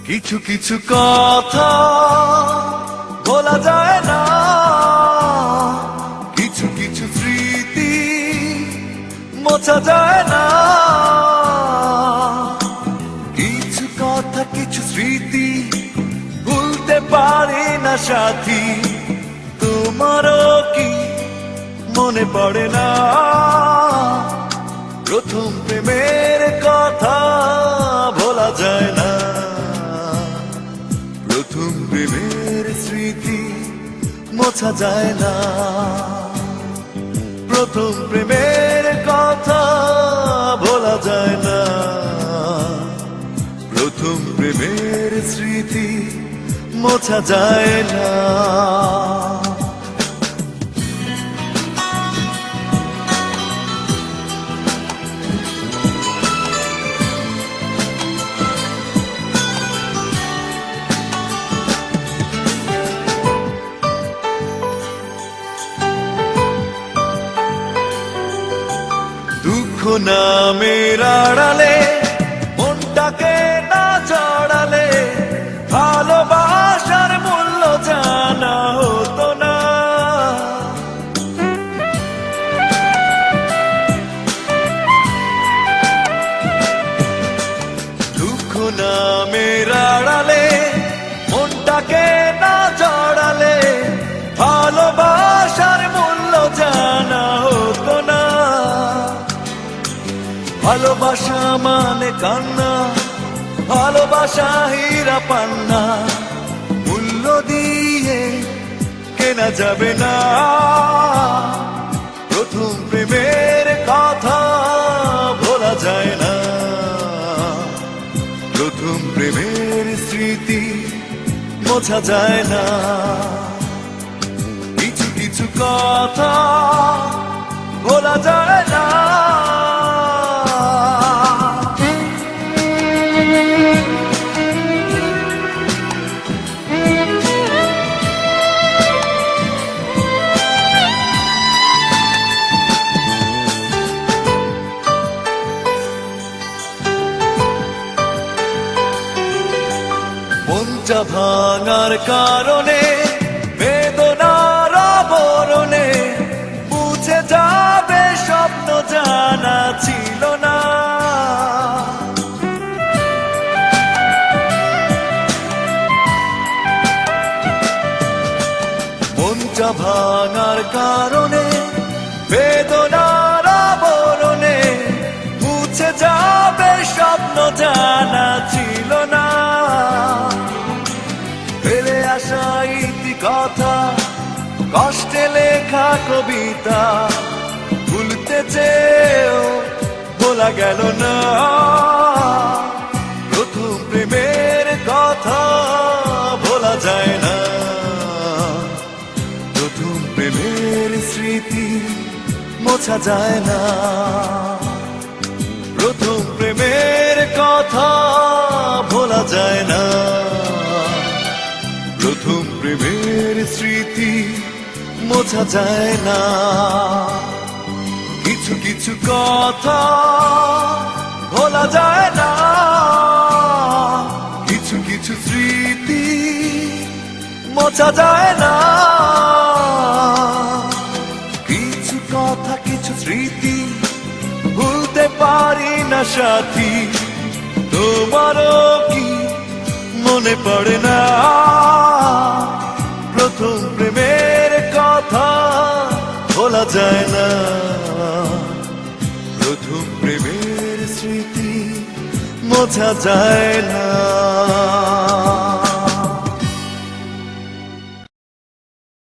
কিছু কিছু কথা বলা যায় না, কিছু কিছু স্মৃতি মোছা যায় না। কিছু কথা কিছু স্মৃতি ভুলতে পারি না সাথী, তোমারও কি মনে পড়ে না প্রথম প্রেমের কথা ভোলা যায় না। প্রথম প্রেমের স্মৃতি মোছা যায় না, প্রথম প্রেমের কথা ভোলা যায় না। প্রথম প্রেমের স্মৃতি মোছা যায় না। দুঃখ নামের আড়ালে মনটাকে না জড়ালে ভালোবাসার মূল্য জানা হতো না। দুঃখ নামের আড়ালে মনটাকে না জড়ালে ভালোবাসার মূল্য জানা হতো না। ভালোবাসা মানে কান্না, ভালোবাসা হীরা পান্না, মূল্য দিয়ে কেনা যাবে না। প্রথম প্রেমের কথা ভোলা যায় না, প্রথম প্রেমের স্মৃতি মোছা যায় না। কিছু কিছু কথা ভোলা যায় না। মনটা ভাঙার কারণে বেদনার আবরণে মুছে যাবে স্বপ্ন জানা ছিল না। মনটা ভাঙার কারণে বেদনার আবরণে মুছে যাবে স্বপ্ন জানা ছিল না। ফেলে আসা ইতি কথা, কষ্টে লেখা কবিতা ভুলতে চেয়েও ভোলা গেল না। প্রথম প্রেমের কথা ভোলা যায় না, প্রথম প্রেমের স্মৃতি মোছা যায় না। প্রথম প্রেমের কথা ভোলা যায় না, প্রথম প্রেমের স্মৃতি মোছা যায় না। কিছু কিছু কথা ভোলা যায় না, কিছু কিছু স্মৃতি মোছা যায় না। কিছু কথা কিছু স্মৃতি ভুলতে পারি না সাথী, তোমারও কি মনে পড়ে না প্রথম প্রেমের কথা ভোলা যায় না। প্রথম প্রেমের স্মৃতি মোছা যায় না।